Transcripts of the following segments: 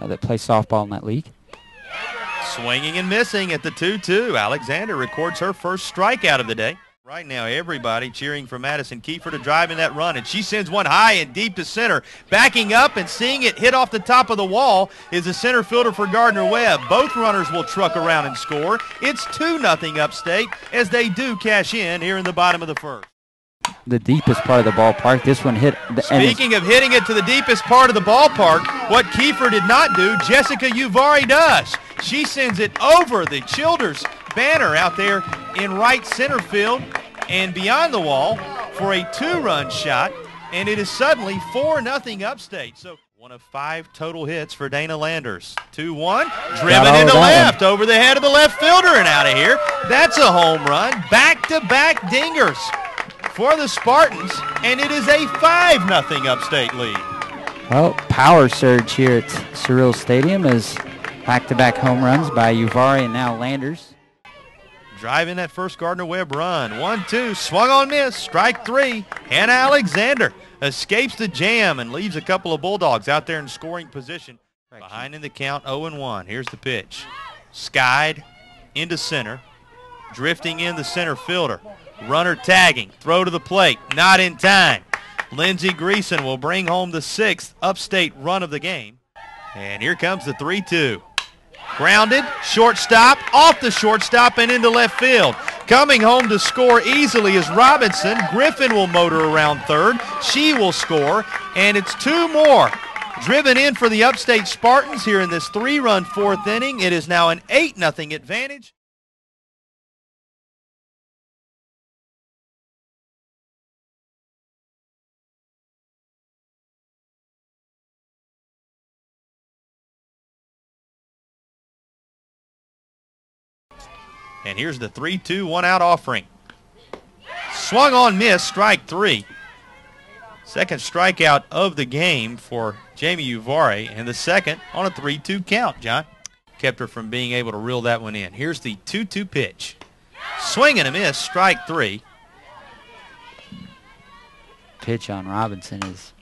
that play softball in that league. Swinging and missing at the 2-2. Alexander records her first strikeout of the day. Right now, everybody cheering for Madison Kiefer to drive in that run, and she sends one high and deep to center. Backing up and seeing it hit off the top of the wall is the center fielder for Gardner-Webb. Both runners will truck around and score. It's 2-0 Upstate as they do cash in here in the bottom of the first. The deepest part of the ballpark. This one hit. Speaking of hitting it to the deepest part of the ballpark, what Kiefer did not do, Jessica Uvari does. She sends it over the Childers banner out there in right center field and beyond the wall for a 2-run shot, and it is suddenly 4-0 Upstate. So one of 5 total hits for Dana Landers. 2-1, driven into left over the head of the left fielder and out of here. That's a home run. Back-to-back dingers for the Spartans, and it is a 5-0 Upstate lead. Well, power surge here at Surreal Stadium as back-to-back home runs by Uvari and now Landers. Driving that first Gardner-Webb run. 1-2, swung on miss, strike 3. Hannah Alexander escapes the jam and leaves a couple of Bulldogs out there in scoring position. Behind in the count, 0-1. Here's the pitch. Skied into center, drifting in the center fielder. Runner tagging, throw to the plate, not in time. Lindsey Greason will bring home the 6th Upstate run of the game. And here comes the 3-2. Grounded, shortstop, off the shortstop and into left field. Coming home to score easily is Robinson. Griffin will motor around third. She will score, and it's 2 more. Driven in for the Upstate Spartans here in this 3-run 4th inning. It is now an 8-0 advantage. And here's the 3-2 1-out offering. Swung on miss, strike 3. Second strikeout of the game for Jamie Uvari, and the second on a 3-2 count, John. Kept her from being able to reel that one in. Here's the 2-2 pitch. Swing and a miss, strike 3. Pitch on Robinson is...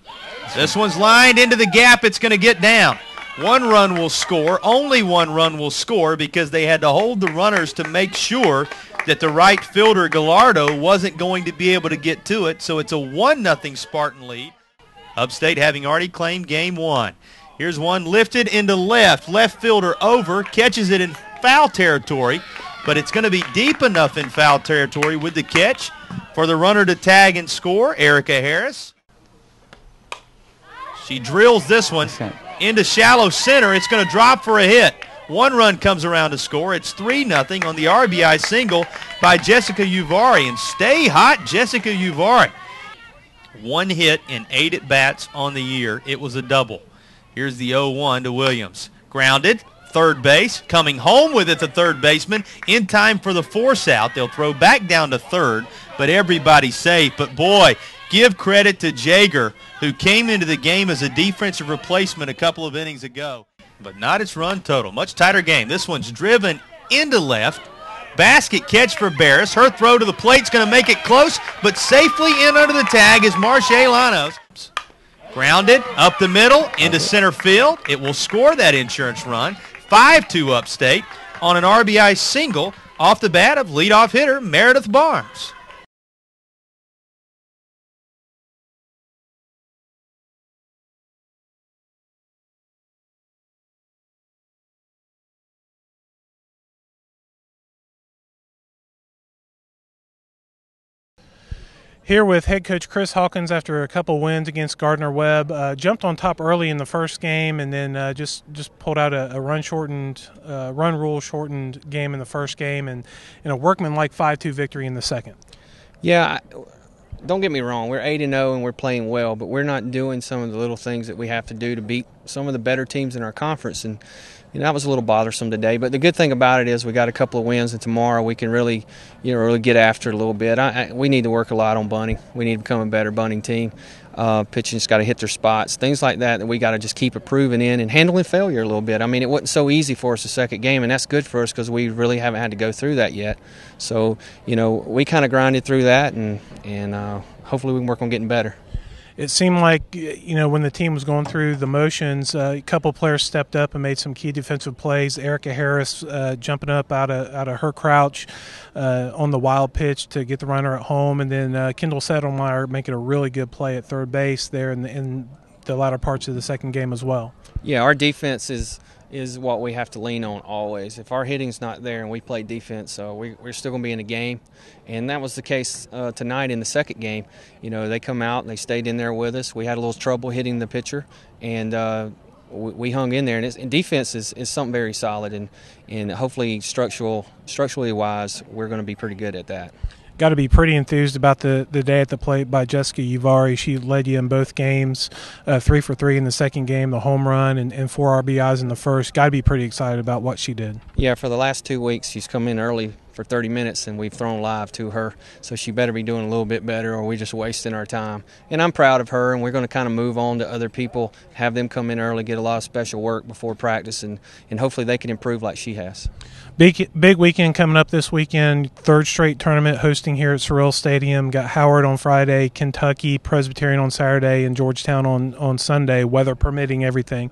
This one's lined into the gap. It's going to get down. 1 run will score. Only 1 run will score because they had to hold the runners to make sure that the right fielder, Gallardo, wasn't going to be able to get to it. So it's a 1-0 Spartan lead. Upstate having already claimed game 1. Here's one lifted into left. Left fielder over, catches it in foul territory, but it's going to be deep enough in foul territory with the catch for the runner to tag and score, Erica Harris. She drills this one into shallow center. It's going to drop for a hit. 1 run comes around to score. It's 3-0 on the RBI single by Jessica Uvari. And stay hot, Jessica Uvari. 1 hit in 8 at-bats on the year. It was a double. Here's the 0-1 to Williams. Grounded, third base. Coming home with it, the third baseman. In time for the force out. They'll throw back down to third, but everybody's safe. But, boy, give credit to Jaeger, who came into the game as a defensive replacement a couple of innings ago. But not its run total. Much tighter game. This one's driven into left. Basket catch for Barris. Her throw to the plate's going to make it close, but safely in under the tag is Marcia Lanos. Grounded up the middle into center field. It will score that insurance run. 5-2 Upstate on an RBI single off the bat of leadoff hitter Meredith Barnes. Here with head coach Chris Hawkins after a couple wins against Gardner-Webb. Jumped on top early in the first game and then just pulled out a run rule shortened game in the first game and a workmanlike 5-2 victory in the second. Yeah, don't get me wrong. We're 8-0 and we're playing well, but we're not doing some of the little things that we have to do to beat some of the better teams in our conference. And that was a little bothersome today, but the good thing about it is we got a couple of wins, and tomorrow we can really get after it a little bit. We need to work a lot on bunting. We need to become a better bunting team. Pitching's got to hit their spots, things like that we got to just keep improving in and handling failure a little bit. I mean, it wasn't so easy for us the second game, and that's good for us because we really haven't had to go through that yet. So, we kind of grinded through that, and hopefully we can work on getting better. it seemed like, when the team was going through the motions, a couple players stepped up and made some key defensive plays. Erica Harris jumping up out of her crouch on the wild pitch to get the runner at home, and then Kendall Settlemeyer making a really good play at third base there in the latter parts of the second game as well. Yeah, our defense is what we have to lean on always. If our hitting's not there and we play defense, we're still going to be in the game. And that was the case tonight in the second game. They come out and they stayed in there with us. We had a little trouble hitting the pitcher, and we hung in there. And defense is something very solid, and hopefully structurally wise, we're going to be pretty good at that. Got to be pretty enthused about the day at the plate by Jessica Uvari. She led you in both games, 3 for 3 in the second game, the home run, and 4 RBIs in the first. Got to be pretty excited about what she did. Yeah, for the last 2 weeks, she's come in early for 30 minutes, and we've thrown live to her. So she better be doing a little bit better, or we're just wasting our time. And I'm proud of her, and we're going to kind of move on to other people, have them come in early, get a lot of special work before practice, and hopefully they can improve like she has. Big weekend coming up this weekend. Third straight tournament hosting here at Sorrell Stadium. Got Howard on Friday, Kentucky, Presbyterian on Saturday, and Georgetown on Sunday, weather permitting, everything.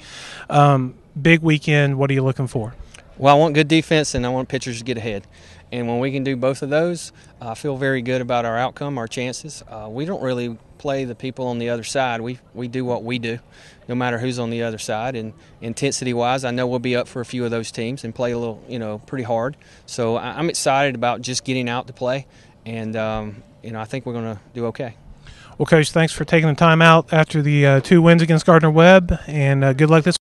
Big weekend. What are you looking for? Well, I want good defense, and I want pitchers to get ahead. And when we can do both of those, I feel very good about our outcome, our chances. We don't really play the people on the other side. We do what we do, no matter who's on the other side. And intensity-wise, I know we'll be up for a few of those teams and play a little, pretty hard. So I'm excited about just getting out to play, and I think we're going to do okay. Well, Coach, thanks for taking the time out after the 2 wins against Gardner-Webb, and good luck this week.